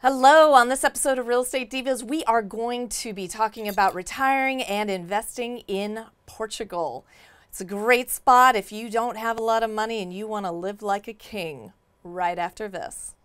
Hello, on this episode of Real Estate Divas, we are going to be talking about retiring and investing in Portugal. It's a great spot if you don't have a lot of money and you want to live like a king. Right after this.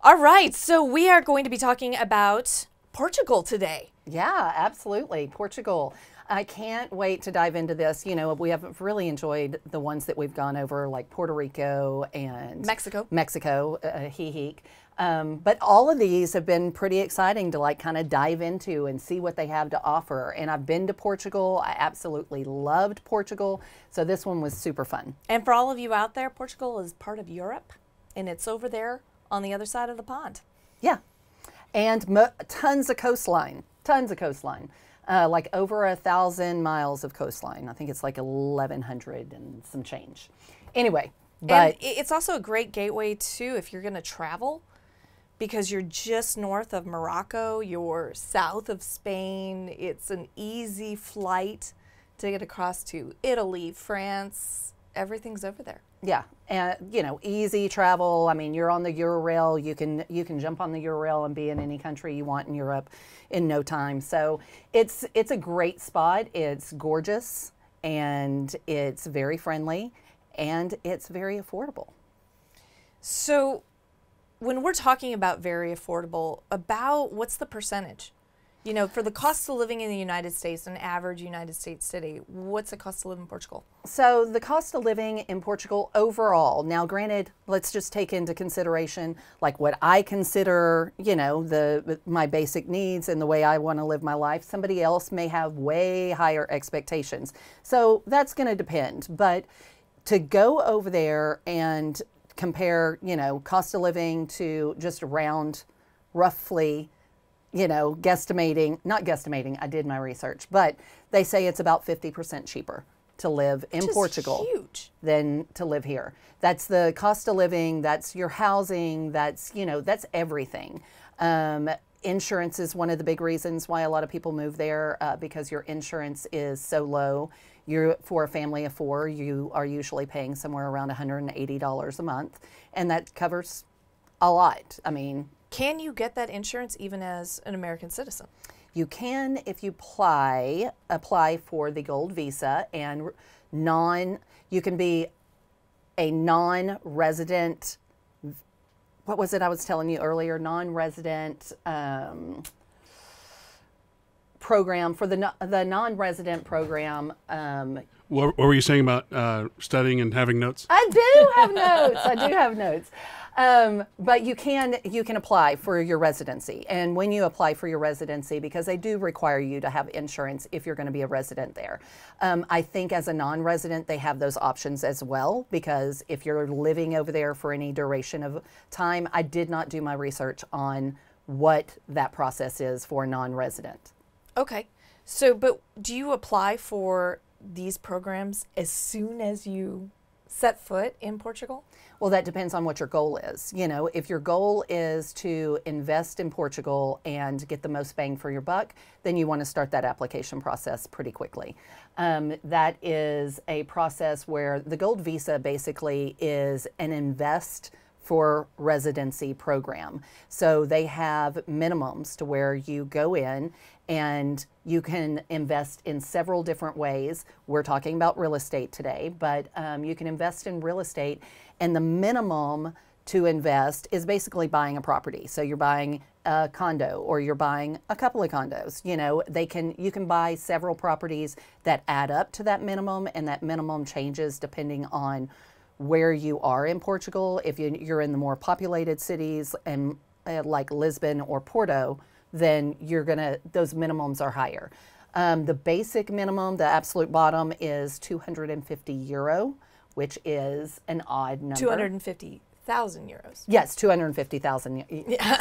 All right, so we are going to be talking about Portugal today. Yeah, absolutely. Portugal. I can't wait to dive into this. You know, we have really enjoyed the ones that we've gone over, like Puerto Rico and Mexico, but all of these have been pretty exciting to kind of dive into and see what they have to offer. And I've been to Portugal. I absolutely loved Portugal. So this one was super fun. And for all of you out there, Portugal is part of Europe, and it's over there on the other side of the pond. Yeah, and tons of coastline, like over 1,000 miles of coastline. I think it's like 1,100 and some change. Anyway, but and it's also a great gateway too if you're going to travel, because you're just north of Morocco, you're south of Spain. It's an easy flight to get across to Italy, France. Everything's over there. Yeah, and you know, easy travel. I mean, you're on the Eurail. You can jump on the Eurail and be in any country you want in Europe in no time. So it's a great spot. It's gorgeous and it's very friendly and it's very affordable. So when we're talking about very affordable, about what's the percentage? You know, for the cost of living in the United States, an average United States city, what's the cost to live in Portugal? So the cost of living in Portugal overall, now granted, let's just take into consideration like what I consider, you know, my basic needs and the way I want to live my life. Somebody else may have way higher expectations. So that's going to depend. But to go over there and compare, you know, cost of living to just around roughly, you know, not guesstimating, I did my research, but they say it's about 50% cheaper to live in Portugal than to live here. That's the cost of living, that's your housing, that's, you know, that's everything. Insurance is one of the big reasons why a lot of people move there, because your insurance is so low. For a family of four, you are usually paying somewhere around $180 a month, and that covers a lot. I mean, can you get that insurance even as an American citizen? You can if you apply for the gold visa, and you can be a non-resident, what was it I was telling you earlier, non-resident program. For the non-resident program. What were you saying about studying and having notes? I do have notes. But you can apply for your residency. And when you apply for your residency, because they do require you to have insurance if you're going to be a resident there. I think as a non-resident, they have those options as well, because if you're living over there for any duration of time, I did not do my research on what that process is for a non-resident. Okay. So, but do you apply for these programs as soon as you set foot in Portugal? Well, that depends on what your goal is. You know, if your goal is to invest in Portugal and get the most bang for your buck, then you want to start that application process pretty quickly. That is a process where the gold visa basically is an invest for residency program. So they have minimums to where you go in and you can invest in several different ways. We're talking about real estate today, but you can invest in real estate, and the minimum to invest is basically buying a property. So you're buying a condo or you're buying a couple of condos. You know, you can buy several properties that add up to that minimum, and that minimum changes depending on where you are in Portugal. If you're in the more populated cities and like Lisbon or Porto, then those minimums are higher. The basic minimum, the absolute bottom, is 250 euro, which is an odd number. 250,000 euros. Yes, 250,000.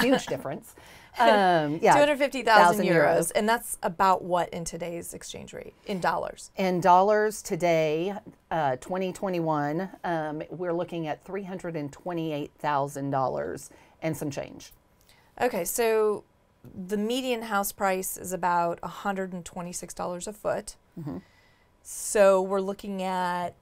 Huge difference. Yeah, 250,000 euros. And that's about what in today's exchange rate, in dollars? In dollars today, 2021, we're looking at $328,000 and some change. Okay, so the median house price is about $126 a foot. Mm-hmm. So we're looking at,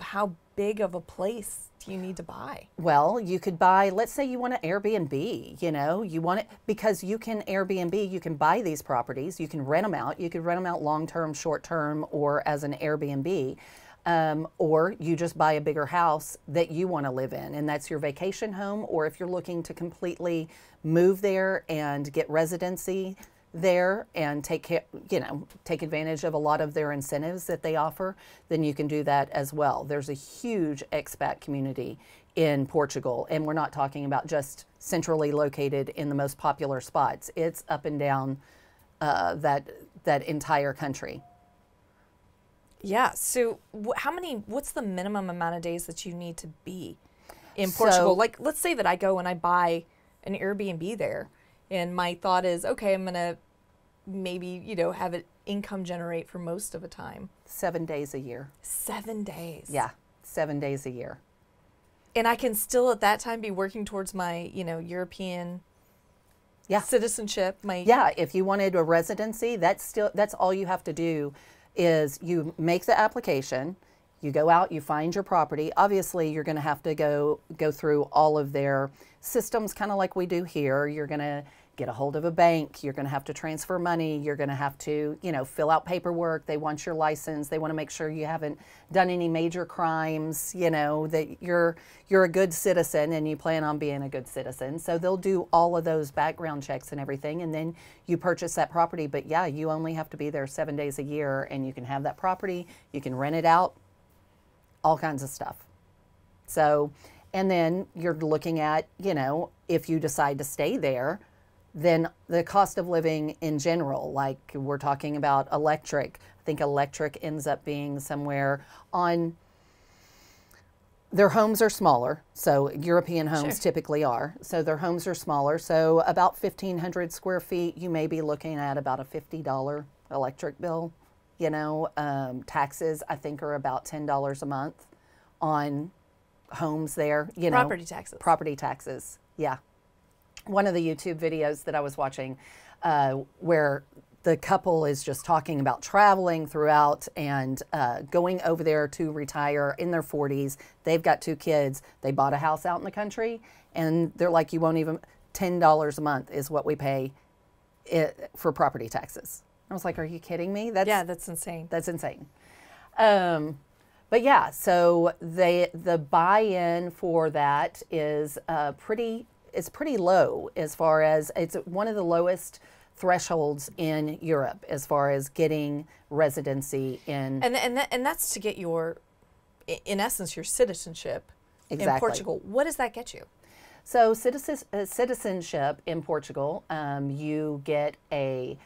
how big of a place do you need to buy? Well, you could buy, let's say you want an Airbnb, you want it because you can Airbnb, you can buy these properties, you can rent them out. You could rent them out long-term, short-term, or as an Airbnb. Or you just buy a bigger house that you want to live in, and that's your vacation home. Or if you're looking to completely move there and get residency there and take advantage of a lot of their incentives that they offer, then you can do that as well. There's a huge expat community in Portugal, and we're not talking about just centrally located in the most popular spots. It's up and down that entire country. Yeah. So what's the minimum amount of days that you need to be in Portugal? Like, let's say that I go and I buy an Airbnb there, and my thought is, okay, I'm going to maybe, have it income generate for most of the time. 7 days a year. 7 days. Yeah, 7 days a year. And I can still at that time be working towards my, European citizenship. If you wanted a residency, that's all you have to do is you make the application, you go out, you find your property. Obviously, you're going to have to go through all of their systems, kind of like we do here. You're going to get a hold of a bank. You're going to have to transfer money. You're going to have to, fill out paperwork. They want your license. They want to make sure you haven't done any major crimes, that you're a good citizen and you plan on being a good citizen. So they'll do all of those background checks and everything, and then you purchase that property. But yeah, you only have to be there 7 days a year, and you can have that property. You can rent it out, all kinds of stuff. So, and then you're looking at, if you decide to stay there, then the cost of living in general, like we're talking about electric. I think electric ends up being somewhere on, their homes are smaller. So European homes typically are. So their homes are smaller. So about 1,500 square feet, you may be looking at about a $50 electric bill. Taxes, I think, are about $10 a month on homes there. Property taxes. Property taxes, yeah. One of the YouTube videos that I was watching where the couple is just talking about traveling throughout and going over there to retire in their 40s. They've got 2 kids. They bought a house out in the country, and they're like, you won't even, $10 a month is what we pay for property taxes. I was like, are you kidding me? That's insane. That's insane. But yeah, so the buy-in for that is it's pretty low, as far as it's one of the lowest thresholds in Europe as far as getting residency in. And that's to get in essence, your citizenship in Portugal. What does that get you? So citizenship in Portugal, you get a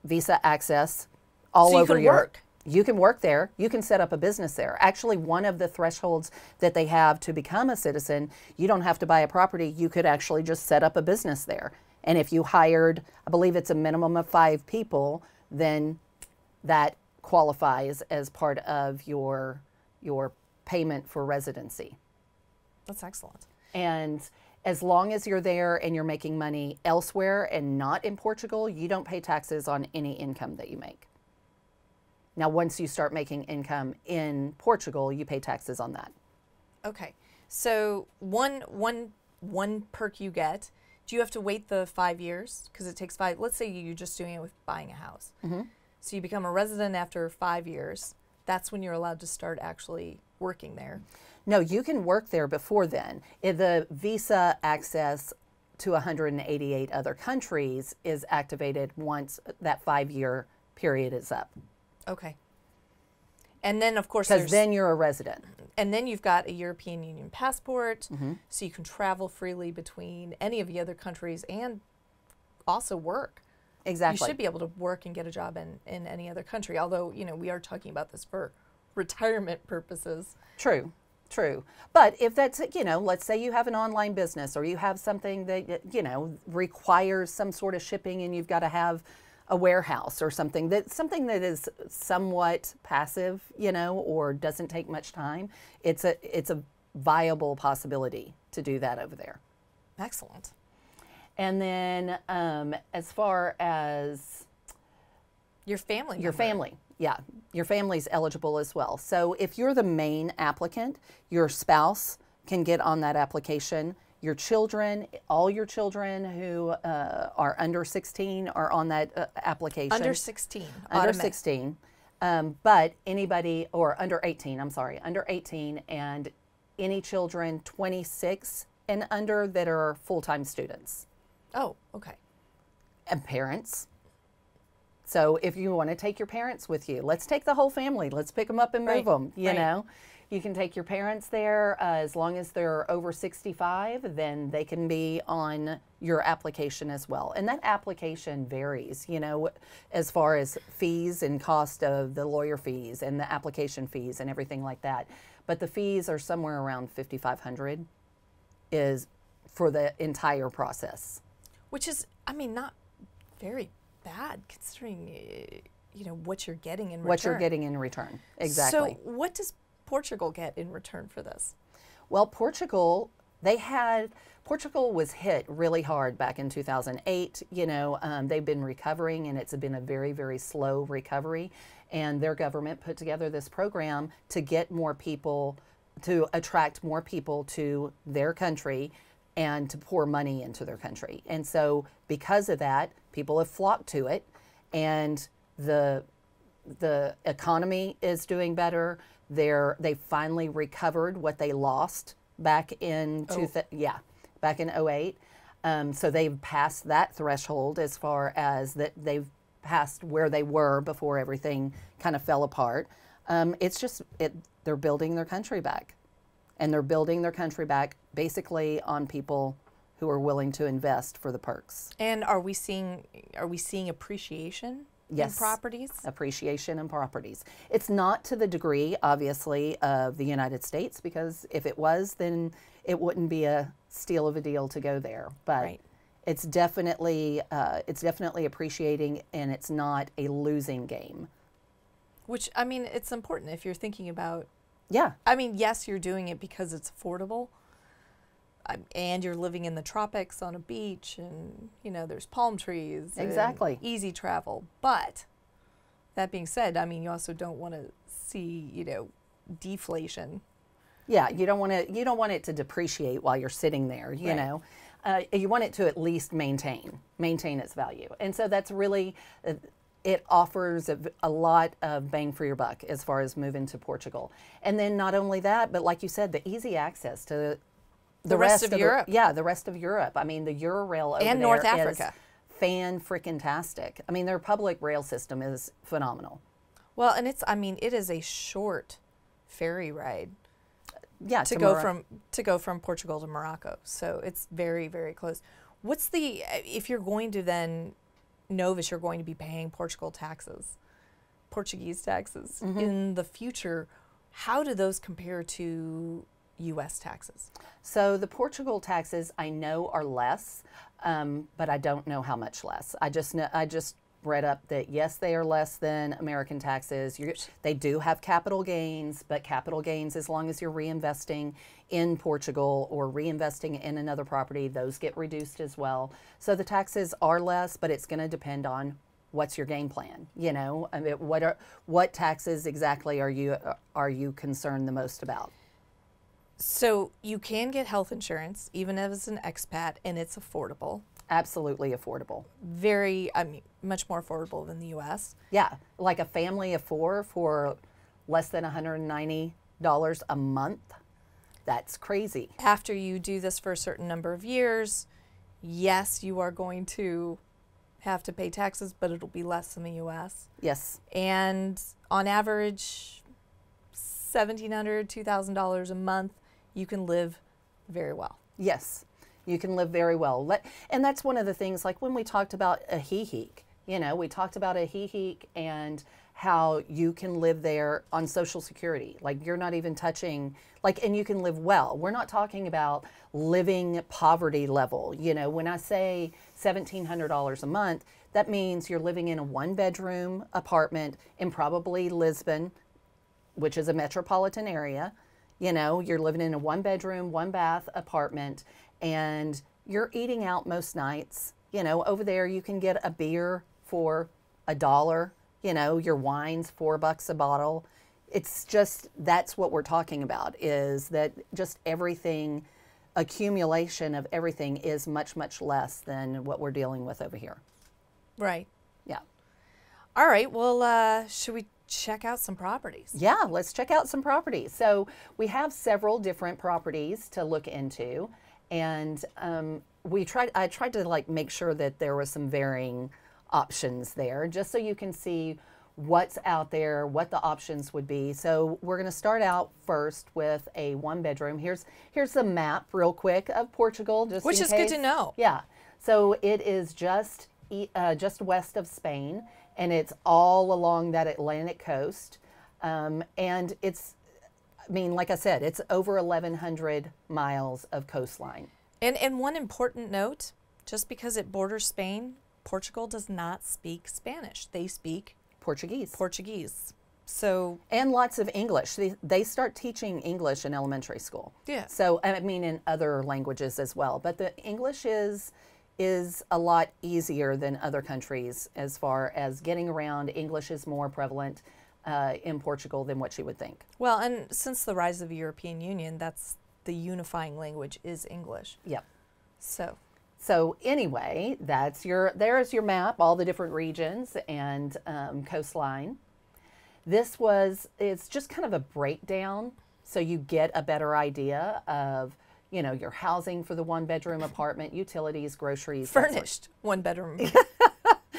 visa access all over Europe. You can work there. You can set up a business there. Actually, one of the thresholds that they have to become a citizen, you don't have to buy a property. You could actually just set up a business there. And if you hired, I believe it's a minimum of 5 people, then that qualifies as part of your payment for residency. That's excellent. And as long as you're there and you're making money elsewhere and not in Portugal, you don't pay taxes on any income that you make. Now, once you start making income in Portugal, you pay taxes on that. Okay. So one perk you get, do you have to wait the 5 years? Because it takes 5, let's say you're just doing it with buying a house. Mm-hmm. So you become a resident after 5 years. That's when you're allowed to start actually working there. No, you can work there before then. If the visa access to 188 other countries is activated once that 5-year period is up. Okay. And then, of course, because then you're a resident. And then you've got a European Union passport, so you can travel freely between any of the other countries and also work. Exactly. You should be able to work and get a job in any other country, although, we are talking about this for retirement purposes. True. But if that's, let's say you have an online business or you have something that, requires some sort of shipping and you've got to have a warehouse or something that is somewhat passive, or doesn't take much time, it's a viable possibility to do that over there. Excellent. And then as far as Your family your member. family, yeah, your family's eligible as well. So if you're the main applicant, your spouse can get on that application. Your children, all your children who are under 16 are on that application. Under 16. Under automatic. 16. But anybody, or under 18, I'm sorry, under 18 and any children 26 and under that are full-time students Oh, okay. and parents. So if you want to take your parents with you, let's take the whole family. Let's pick them up and move Right, them, you right. know. You can take your parents there as long as they're over 65, then they can be on your application as well. And that application varies, you know, as far as fees and cost of the lawyer fees and the application fees and everything like that. But the fees are somewhere around $5,500 is for the entire process. Which is, I mean, not very bad considering, you know, what you're getting in return. What you're getting in return, exactly. So what does Portugal get in return for this? Well, Portugal was hit really hard back in 2008. You know, they've been recovering, and it's been a very, very slow recovery. And their government put together this program to get more people, to attract more people to their country and to pour money into their country. And so because of that, people have flocked to it, and the economy is doing better. They finally recovered what they lost back in back in 08. So they've passed that threshold as far as that they've passed where they were before everything kind of fell apart. They're building their country back, and they're building their country back basically on people who are willing to invest for the perks. And are we seeing appreciation Yes. in properties? Appreciation in properties. It's not to the degree, obviously, of the United States, because if it was, then it wouldn't be a steal of a deal to go there. But Right. it's definitely appreciating, and it's not a losing game. Which, I mean, it's important if you're thinking about, Yeah, I mean, yes, you're doing it because it's affordable, and you're living in the tropics on a beach, and, you know, there's palm trees. and Exactly. easy travel. But that being said, I mean, you also don't want to see, you know, deflation. yeah. You don't want it to depreciate while you're sitting there. You Right. know, you want it to at least maintain its value, and so that's really. It offers a lot of bang for your buck as far as moving to Portugal. And then not only that, but like you said, the easy access to The rest of Europe. The rest of Europe. I mean, the Eurail over And there North is Africa. fan-frickin-tastic. I mean, their public rail system is phenomenal. Well, and it is a short ferry ride Yeah, to go from Portugal to Morocco. So it's very, very close. If you're going to then, Novus, you're going to be paying Portuguese taxes in the future. How do those compare to U.S. taxes? So the Portugal taxes I know are less, but I don't know how much less. I just read up that yes, they are less than American taxes. They do have capital gains, but capital gains, as long as you're reinvesting in Portugal or reinvesting in another property, those get reduced as well. So the taxes are less, but it's going to depend on what's your game plan. You know, I mean, what taxes exactly are you concerned the most about? So you can get health insurance even as an expat, and it's affordable. Absolutely affordable. Much more affordable than the U.S. Yeah, like a family of four for less than $190 a month. That's crazy. After you do this for a certain number of years, yes, you are going to have to pay taxes, but it'll be less than the U.S. Yes. And on average, $1,700, $2,000 a month, you can live very well. Yes, you can live very well. And that's one of the things, like when we talked about a hihique, you know, we talked about a hihique and how you can live there on Social Security. Like you're not even touching, and you can live well. We're not talking about living poverty level. You know, when I say $1,700 a month, that means you're living in a 1-bedroom apartment in probably Lisbon, which is a metropolitan area. You know, you're living in a 1-bedroom, 1-bath apartment, and you're eating out most nights. You know, over there you can get a beer for $1. You know, your wine's $4 a bottle. It's just, that's what we're talking about, is that just everything, accumulation of everything is much, much less than what we're dealing with over here. Right. Yeah. All right. Well, should we check out some properties? Yeah, let's check out some properties. So we have several different properties to look into, and I tried to like make sure that there was some varying options there, just so you can see what's out there, what the options would be. So we're going to start out first with a 1-bedroom. Here's the map real quick of Portugal, just Which in is case. good to know. Yeah. So it is just west of Spain, and it's all along that Atlantic coast. And it's, I mean, like I said, it's over 1,100 miles of coastline. And one important note, just because it borders Spain, Portugal does not speak Spanish. They speak Portuguese. So, and lots of English. They start teaching English in elementary school. Yeah. So, I mean, in other languages as well. But the English is a lot easier than other countries as far as getting around. English is more prevalent in Portugal than what you would think. well, and since the rise of the European Union, that's the unifying language is English. Yep. So, anyway, there's your map, all the different regions and coastline. It's just kind of a breakdown, so you get a better idea of, you know, your housing for the 1-bedroom apartment, utilities, groceries. furnished 1-bedroom. See?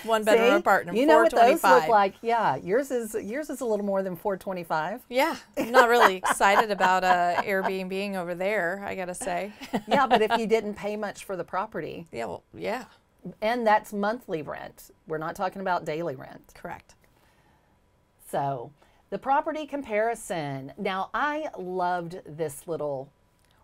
Apartment. You know what those $425. look like? Yeah, yours is a little more than $425. Yeah, I'm not really excited about Airbnb over there, I gotta say. Yeah, but if you didn't pay much for the property, Yeah, well, yeah, and that's monthly rent. We're not talking about daily rent. correct. So, the property comparison. Now, I loved this little.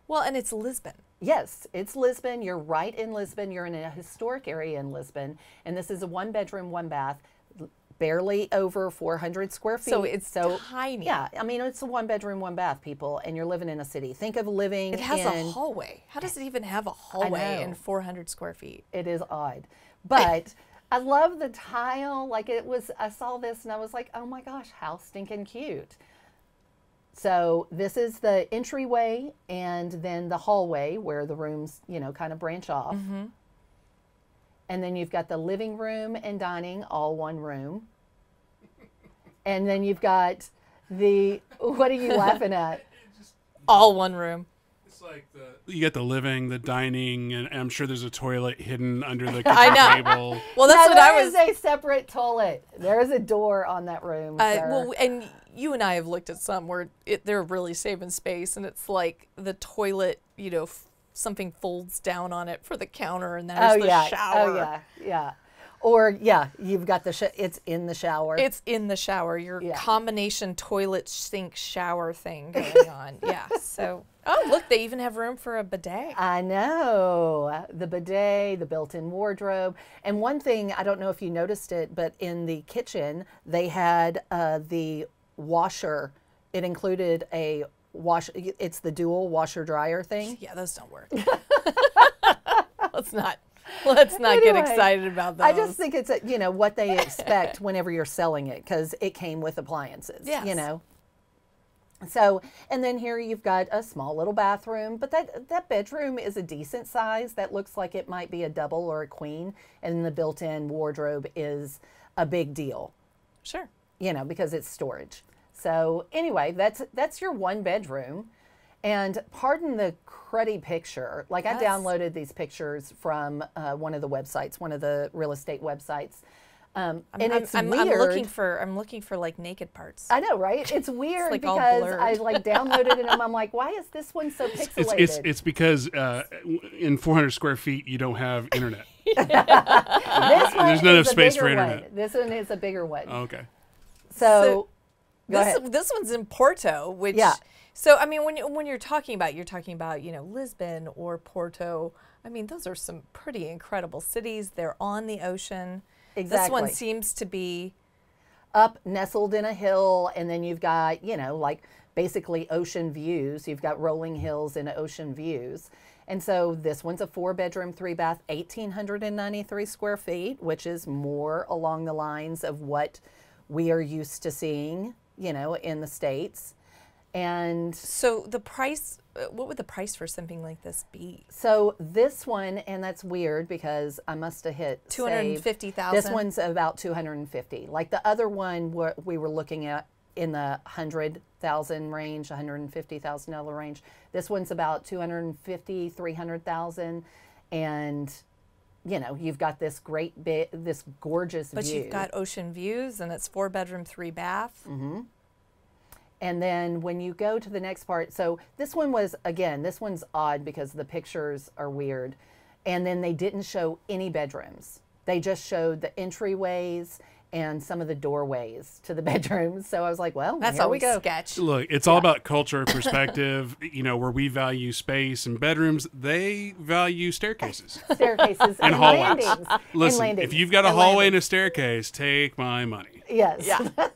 Well, and it's Lisbon. Yes, it's Lisbon. You're right in Lisbon. You're in a historic area in Lisbon. And this is a 1-bedroom, 1-bath, barely over 400 square feet. So it's tiny. Yeah, I mean, it's a 1-bedroom, 1-bath, people, and you're living in a city. Think of living It has in. a hallway. How does it even have a hallway know. in 400 square feet? It is odd. But I love the tile. Like I saw this and I was like, oh my gosh, how stinking cute. So this is the entryway and then the hallway where the rooms, you know, kind of branch off. Mm-hmm. And then you've got the living room and dining, all one room. And then you've got what are you laughing at? All one room. It's like you get the living, the dining, and I'm sure there's a toilet hidden under the I kitchen know. table. Well, that's Now, what I was. There is a separate toilet. There is a door on that room. Sir. Well, and you and I have looked at some where they're really saving space, and it's like the toilet, you know, something folds down on it for the counter, and there's the shower. Oh yeah, yeah. Or yeah, you've got it's in the shower. It's in the shower. Your Yeah. combination toilet sink shower thing going on. Yeah. So, oh look, they even have room for a bidet. I know. The bidet, the built-in wardrobe. And one thing, I don't know if you noticed it, but in the kitchen, they had the washer. It included a it's the dual washer dryer thing. Yeah, those don't work. Let's not get Anyway, excited about those. I just think it's what they expect whenever you're selling it, because it came with appliances. Yes. You know. So, and then here you've got a small little bathroom, but that bedroom is a decent size. That looks like it might be a double or a queen, and the built-in wardrobe is a big deal. Sure. You know, because it's storage. So anyway, that's your 1-bedroom. And pardon the cruddy picture. Like Yes. I downloaded these pictures from one of the websites, one of the real estate websites. It's I'm weird. I'm looking for like naked parts. I know, right? It's weird like all because blurred. I like downloaded it and I'm like, why is this one so pixelated? It's because in 400 square feet you don't have internet. This one There's not enough is a space for bigger one. internet. This one is a bigger one. Oh, okay. So go ahead. This one's in Porto, which Yeah. So I mean, when you're talking about Lisbon or Porto. I mean, those are some pretty incredible cities. They're on the ocean. Exactly. This one seems to be up nestled in a hill, and then you've got, like basically ocean views. You've got rolling hills and ocean views. And so this one's a 4-bedroom, 3-bath, 1,893 square feet, which is more along the lines of what we are used to seeing, you know, in the States. And so the price, what would the price for something like this be? so this one, and that's weird because I must have hit save. 250,000. This one's about 250. Like the other one, we were looking at in the 100,000 range, $150,000 range. This one's about 250, 300,000, and you know, you've got this great big, this gorgeous But view. you've got ocean views, and it's 4-bedroom, 3-bath. Mm-hmm. And then when you go to the next part, so this one was, again, this one's odd because the pictures are weird. And then they didn't show any bedrooms. They just showed the entryways and some of the doorways to the bedrooms. So I was like, well, That's here we always go. sketch. Look, it's all about culture, perspective. You know, where we value space and bedrooms, they value staircases Staircases and hallways. landings. Listen, and landings. if you've got a And hallway landings. and a staircase, take my money. Yes. Yeah.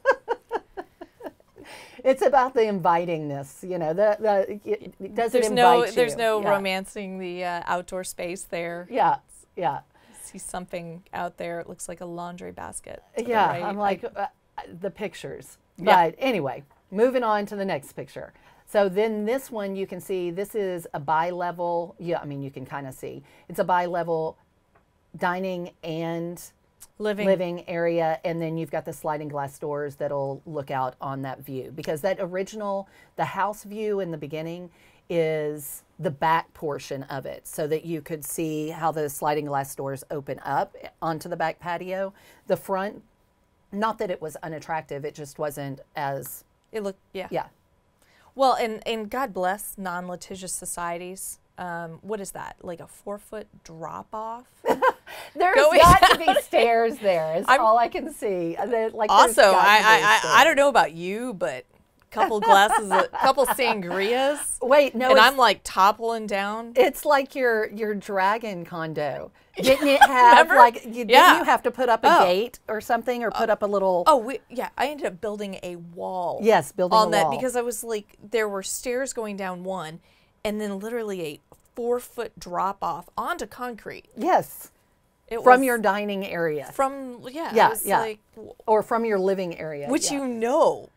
It's about the invitingness, you know, does There's it no, invite you? there's no Yeah. romancing the outdoor space there. Yeah, yeah. See something out there. It looks like a laundry basket. to the Yeah, right. I'm like, the pictures. Yeah. But anyway, moving on to the next picture. So then this one, you can see this is a bi-level. Yeah, I mean, you can kind of see. It's a bi-level dining and living area, and then you've got the sliding glass doors that'll look out on that view, because that original, the house view in the beginning is the back portion of it, so that you could see how the sliding glass doors open up onto the back patio. The front, not that it was unattractive, it just wasn't as, It looked, yeah. yeah. Well, and God bless non-litigious societies. What is that? Like a 4-foot drop off? There's Going got to be stairs there, is I'm- all I can see. Like, there's Also, got to be I stairs. don't know about you, but couple glasses, a couple sangrias, Wait, no, and it's, I'm like toppling down. it's like your dragon condo. Didn't it have Remember? like didn't Yeah. you have to put up a Oh. gate or something, or put up a little? Oh, yeah, I ended up building a wall. Yes, building on a that wall. because I was like, there were stairs going down one, and then literally a 4-foot drop off onto concrete. Yes, It from was your dining area, yeah, Yeah, it was yeah. like, or from your living area, which yeah. you know,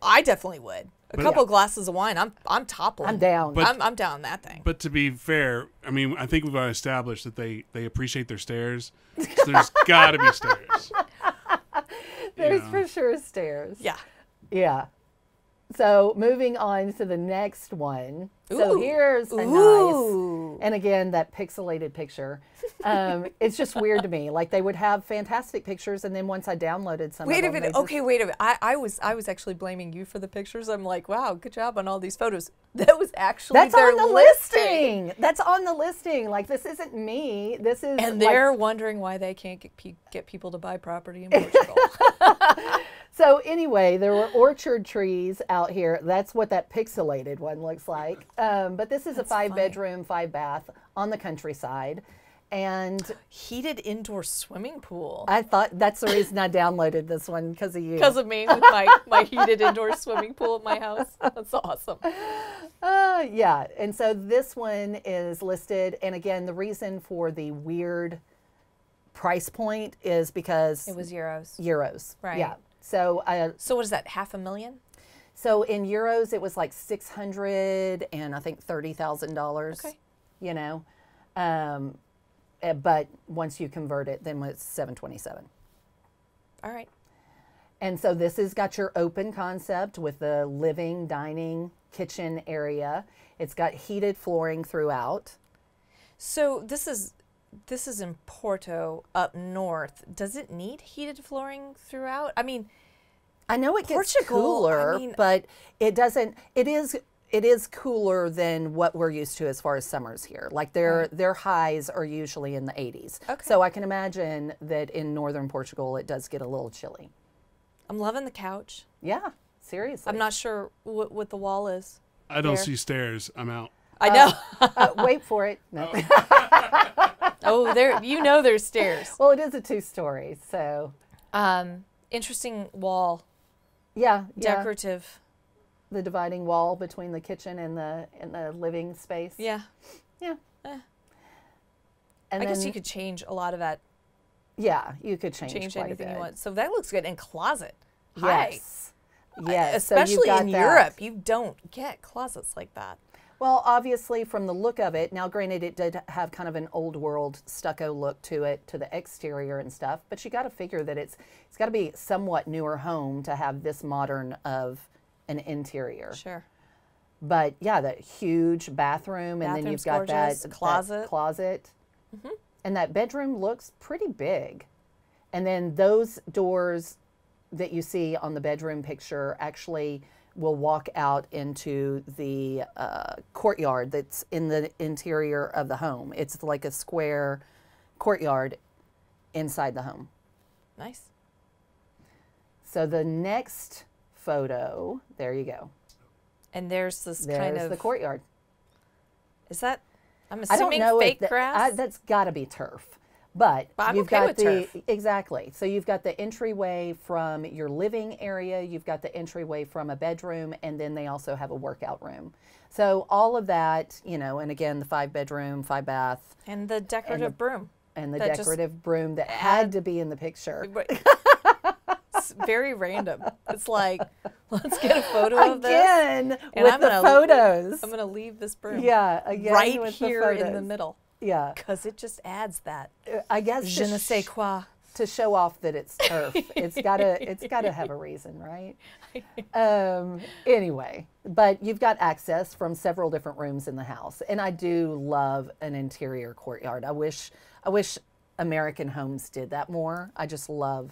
I definitely would. A couple glasses of wine, I'm toppling. I'm down. But- I'm down that thing. But to be fair, I mean, I think we've established that they appreciate their stairs. So there's got to be stairs. There's Yeah. for sure stairs. Yeah. Yeah. So moving on to the next one. So Ooh. here's a Ooh. nice, and again, that pixelated picture. It's just weird to me. Like they would have fantastic pictures, and then once I downloaded some Wait of a them, minute. they just- Okay, wait a minute. I was actually blaming you for the pictures. I'm like, wow, good job on all these photos. That was actually That's their on the listing. That's on the listing. Like this isn't me. This is And like- they're wondering why they can't get people to buy property in Portugal. So anyway, there were orchard trees out here. That's what that pixelated one looks like. But this is a 5-bedroom, 5-bath on the countryside. And Heated indoor swimming pool. I thought that's the reason I downloaded this one, because of you. Because of me with my heated indoor swimming pool at my house. That's awesome. Yeah. And so this one is listed. And again, the reason for the weird price point is because It was euros. euros. Right. Yeah. So So what is that, $500,000? So in euros, it was like $600 and I think $30,000. Okay. You know, but once you convert it, then it's 727. All right. And so this has got your open concept with the living, dining, kitchen area. It's got heated flooring throughout. So this is in Porto up north. Does it need heated flooring throughout? I mean, I know it gets Portugal, cooler, I mean- but it doesn't. It is cooler than what we're used to as far as summers here. Like their highs are usually in the 80s. Okay. So I can imagine that in northern Portugal it does get a little chilly. I'm loving the couch. Yeah, seriously. I'm not sure what the wall is. I don't There. see stairs. I'm out. I know. Wait for it. No. Oh, there's stairs. Well, it is a 2-story, so Interesting wall. yeah. Decorative. The dividing wall between the kitchen and the living space. Yeah. Yeah. I guess you could change a lot of that. Yeah, you could change quite anything a bit. you want. So that looks good. And closet. Hi. Yes. Yes. So Especially you've got in that. Europe, you don't get closets like that. Well, obviously, from the look of it, now granted, it did have kind of an old world stucco look to it, to the exterior and stuff, but you got to figure that it's got to be somewhat newer home to have this modern of an interior. Sure. But yeah, that huge bathroom, and then you've got gorgeous. that Closet. closet. And that bedroom looks pretty big. And then those doors that you see on the bedroom picture actually will walk out into the courtyard that's in the interior of the home. It's like a square courtyard inside the home. Nice. So the next photo, there you go. And there's this There's kind of the courtyard. Is that? I'm I don't assuming know fake if grass. that's got to be turf. But I'm you've okay got with the turf. exactly. So you've got the entryway from your living area, you've got the entryway from a bedroom, and then they also have a workout room. So all of that, you know, and again the 5-bedroom, 5-bath, and the decorative broom. and the That just decorative broom that had to be in the picture. It's very random. It's like, let's get a photo of this. Again and with I'm the gonna- photos. I'm going to leave this broom Yeah, again right with here the in the photos. middle Yeah, because it just adds that I guess je ne sais quoi. to show off that it's turf. It's gotta have a reason, right? Anyway, but you've got access from several different rooms in the house, and I do love an interior courtyard. I wish American homes did that more. I just love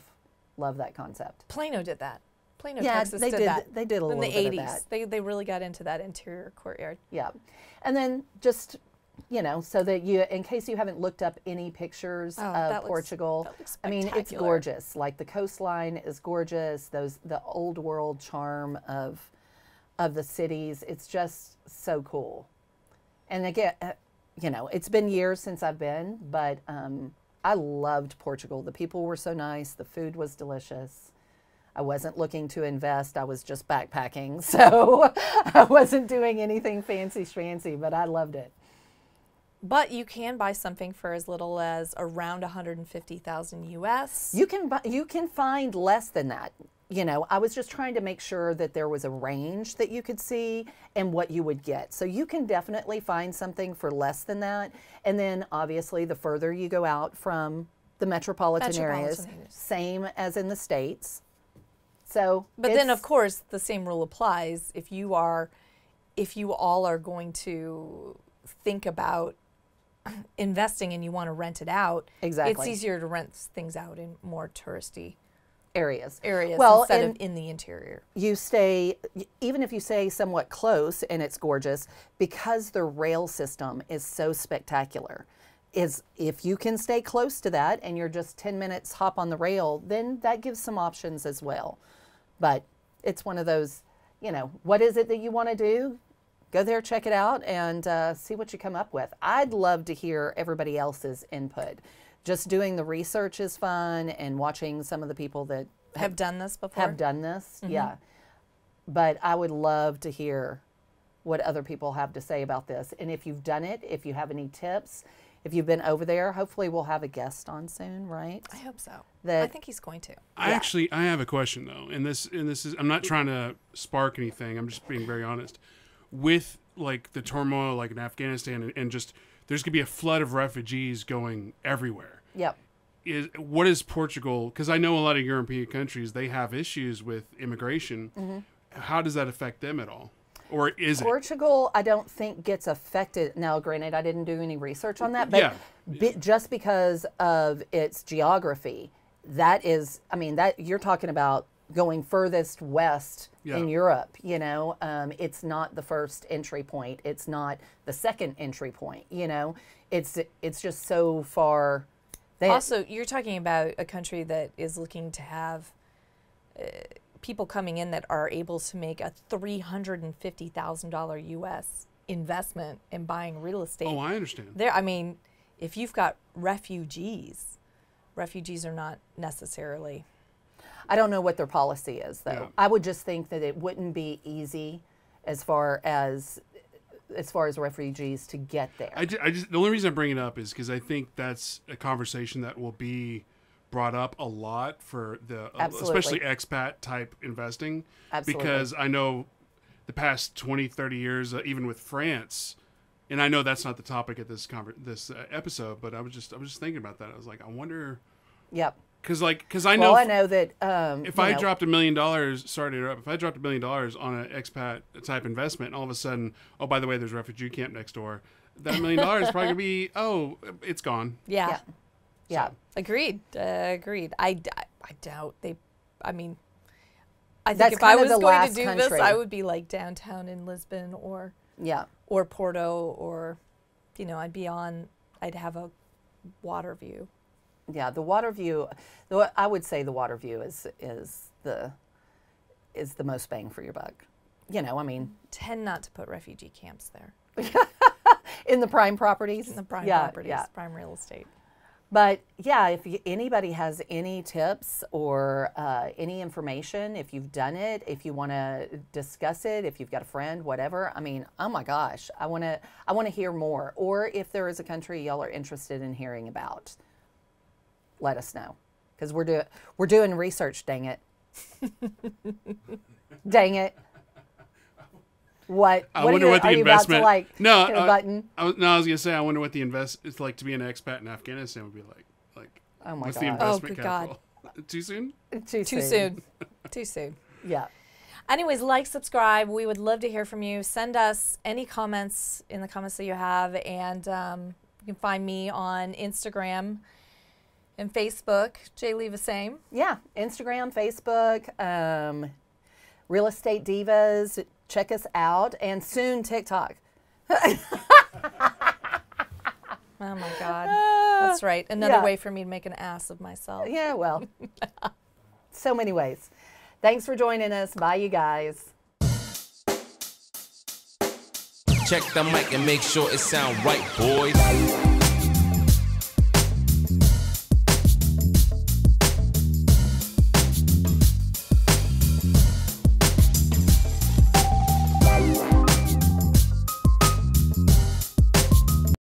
that concept. Plano did that. Plano, Yeah, Texas they did did. that. They did a in little the bit of 80s. that. They really got into that interior courtyard. Yeah, and then just, you know, so that you, in case you haven't looked up any pictures that of looks- Portugal, that looks I mean, it's spectacular. gorgeous. Like the coastline is gorgeous. The old world charm of the cities. It's just so cool. And again, you know, it's been years since I've been, but I loved Portugal. The people were so nice. The food was delicious. I wasn't looking to invest. I was just backpacking, so I wasn't doing anything fancy schmancy, but I loved it. But you can buy something for as little as around 150,000 US. You can find less than that. You know, I was just trying to make sure that there was a range that you could see and what you would get. So you can definitely find something for less than that. And then obviously the further you go out from the metropolitan areas, same as in the States. So, But then of course the same rule applies if you all are going to think about investing and you want to rent it out. Exactly. It's easier to rent things out in more touristy areas. Well, instead of in the interior. You stay, even if you stay somewhat close and it's gorgeous, because the rail system is so spectacular, is if you can stay close to that and you're just 10 minutes hop on the rail, then that gives some options as well. But it's one of those, you know, what is it that you want to do? Go there, check it out, and see what you come up with. I'd love to hear everybody else's input. Just doing the research is fun, and watching some of the people that Have done this before? have done this, yeah. But I would love to hear what other people have to say about this. And if you've done it, if you have any tips, if you've been over there, hopefully we'll have a guest on soon, right? I hope so. That- I think he's going to. I have a question though, and this is, I'm not trying to spark anything. I'm just being very honest. With like the turmoil, like in Afghanistan, and just there's gonna be a flood of refugees going everywhere. Yep. What is Portugal? Because I know a lot of European countries, they have issues with immigration. How does that affect them at all, or is it? Portugal, I don't think gets affected. Now, granted, I didn't do any research on that, but just because of its geography, that is, I mean, that you're talking about going furthest west in Europe. You know, it's not the first entry point. It's not the second entry point. You know, it's just so far. Also, you're talking about a country that is looking to have people coming in that are able to make a $350,000 U.S. investment in buying real estate. Oh, I understand. I mean, if you've got refugees are not necessarily. I don't know what their policy is, though. Yeah. I would just think that it wouldn't be easy as far as as far as refugees to get there. I just the only reason I bring it up is because I think that's a conversation that will be brought up a lot for the especially expat type investing. Absolutely. Because I know the past 20, 30 years, even with France, and I know that's not the topic at this episode, but I was just thinking about that. I was like, I wonder. Yep. Because I know. Well, I know that if I dropped $1 million, sorry to interrupt. If I dropped $1 million on an expat type investment, and all of a sudden, oh, by the way, there's a refugee camp next door. That $1 million is probably gonna be, it's gone. Yeah. Yeah. Agreed. Agreed. I doubt they. I mean, I think That's if I kind of was the going to last do country. this, I would be like downtown in Lisbon or Porto, or I'd have a water view. Yeah, the water view. I would say the water view is the most bang for your buck. I mean, Tend not to put refugee camps there. in the prime properties. In the prime properties, prime real estate. But yeah, if anybody has any tips or any information, if you've done it, if you want to discuss it, if you've got a friend, whatever. I mean, oh my gosh, I want to hear more. Or if there is a country y'all are interested in hearing about, let us know, because we're doing research. Dang it, dang it. What? I wonder what the investment. Hit a button? I was gonna say, I wonder what the it's like to be an expat in Afghanistan would be like. Oh my what's God. the investment good capital? Too soon? Too soon. Too soon. Yeah. Anyways, subscribe. We would love to hear from you. Send us any comments in the comments that you have, and you can find me on Instagram and Facebook. Jer'Leigh the same. Yeah, Instagram, Facebook, Real Estate Divas. Check us out, and soon TikTok. Oh my God. That's right. Another way for me to make an ass of myself. Yeah, well, so many ways. Thanks for joining us. Bye, you guys. Check the mic and make sure it sound right, boys.